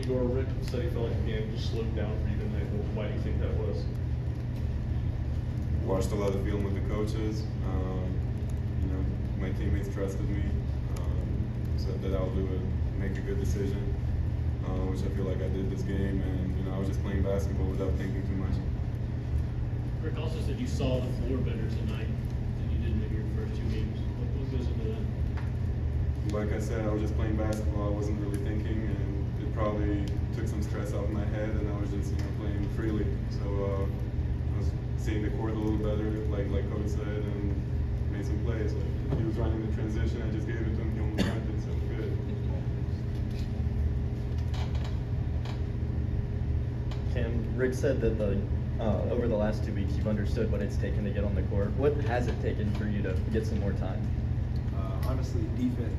Igor, Rick said he felt like the game just slowed down for you tonight. Why do you think that was? Watched a lot of film with the coaches. My teammates trusted me, said that I'll make a good decision, which I feel like I did this game. And I was just playing basketball without thinking too much. Rick also said you saw the floor better tonight than you did in your first two games. What goes into that? Like I said, I was just playing basketball. I wasn't really thinking, and it probably took some stress off my head, and I was just playing freely. So I was seeing the court a little better, like Coach said, and made some plays. Like, he was running the transition, I just gave it to him. He almost got it, so good. Cam, Rick said that over the last 2 weeks you've understood what it's taken to get on the court. What has it taken for you to get some more time? Honestly, defense.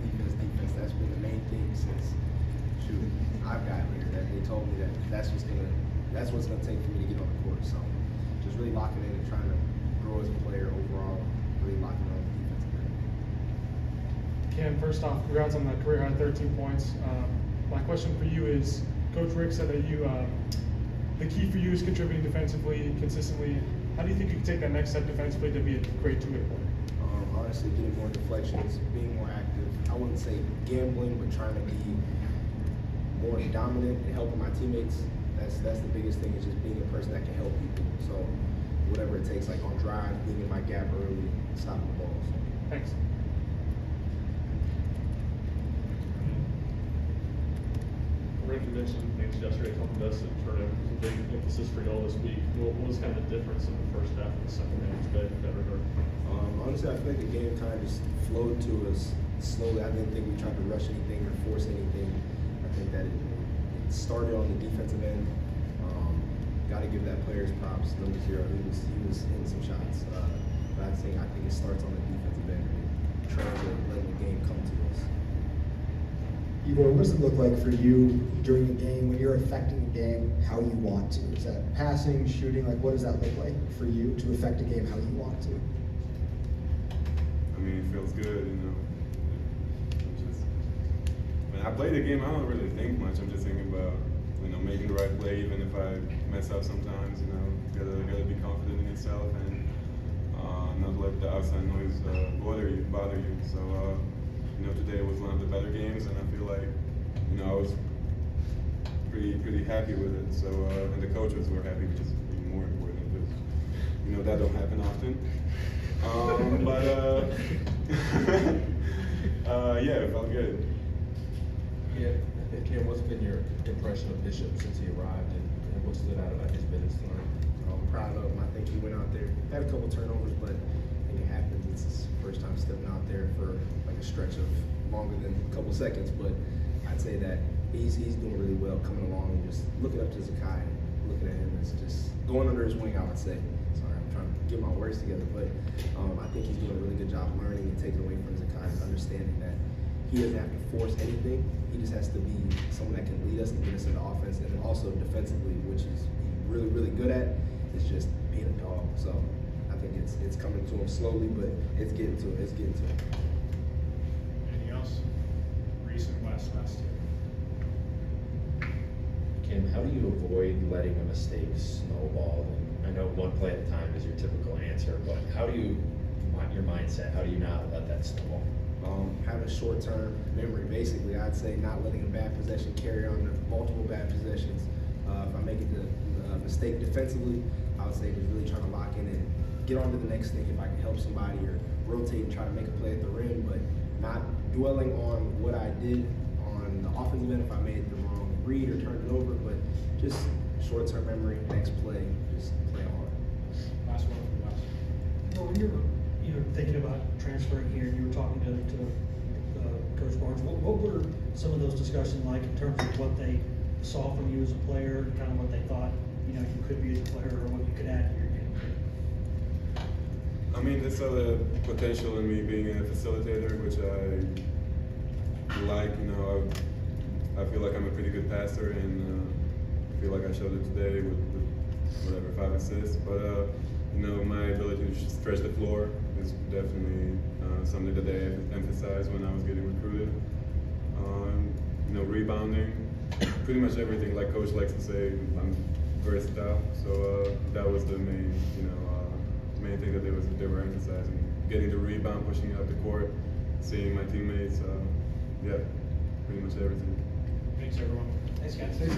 That's been the main thing since I've gotten here. That they told me that that's what's gonna take for me to get on the court. So just really locking in and trying to grow as a player overall. Really locking in on the defensive end. Cam, first off, congrats on that career high 13 points. My question for you is, Coach Rick said that the key for you is contributing defensively consistently. How do you think you can take that next step defensively to be a great two-way player? Honestly, getting more deflections, being more active. I wouldn't say gambling, but trying to be more dominant and helping my teammates. That's the biggest thing, is just being a person that can help people. So whatever it takes, like on drive, being in my gap early, stopping the ball. So. Thanks. Rick, you mentioned things yesterday, contested turnover was a big emphasis for y'all this week. What was kind of the difference in the first half and the second half today in that regard? Honestly, I feel like the game kind of just flowed to us slowly. I didn't think we tried to rush anything or force anything. I think that it started on the defensive end. Got to give that player's props. Number 0, he was hitting some shots. But I think it starts on the defensive end and translating, letting the game come to us. Igor, what does it look like for you during the game when you're affecting the game how you want to? Is that passing, shooting? Like, what does that look like for you to affect a game how you want to? I mean, it feels good, When I play the game, I don't really think much. I'm just thinking about, making the right play, even if I mess up sometimes. Gotta be confident in yourself and not let the outside noise bother you. So, today was one of the better games, and I feel like, I was pretty happy with it. So, and the coaches were happy, which is even more important because, that don't happen often. Yeah, it felt good. Yeah, Cam, what's been your impression of Bishop since he arrived, and what stood out about his minutes tonight? I'm proud of him. I think he went out there, had a couple turnovers, but I think it happens. It's his first time stepping out there for like a stretch of longer than a couple seconds, but I'd say that he's doing really well coming along and just looking up to Zakai and looking at him as just going under his wing, I would say. Sorry, I'm trying to get my words together, but I think he's doing a really good job learning and taking away from Zakai and understanding that he doesn't have to force anything. He just has to be someone that can lead us and get us into offense, and then also defensively, which is really, really good at, is just being a dog. So I think it's coming to him slowly, but it's getting to him. Anything else? Recent last year. Kim, how do you avoid letting a mistake snowball? And I know one play at a time is your typical answer, but how do you, your mindset, how do you not let that snowball? Having short-term memory, basically. I'd say not letting a bad possession carry on to multiple bad possessions. If I make a mistake defensively, I would say just really trying to lock in and get on to the next thing. If I can help somebody or rotate and try to make a play at the rim, but not dwelling on what I did on the offensive end if I made the wrong read or turned it over, but just short-term memory, next play, just play hard. Last one from Wes. Well, when you're thinking about transferring here, and you were talking to Coach Barnes, what were some of those discussions like in terms of what they saw from you as a player, kind of what they thought you could be as a player, or what you could add to your game? I mean, they saw the potential in me being a facilitator, which I like. I feel like I'm a pretty good passer, and I feel like I showed it today with whatever 5 assists. But my ability to stretch the floor is definitely something that they emphasized when I was getting recruited. Rebounding, pretty much everything. Like Coach likes to say, I'm versatile. So that was the main, main thing that they were emphasizing. Getting the rebound, pushing up the court, seeing my teammates. Yeah, pretty much everything. Thanks, everyone. Thanks, guys.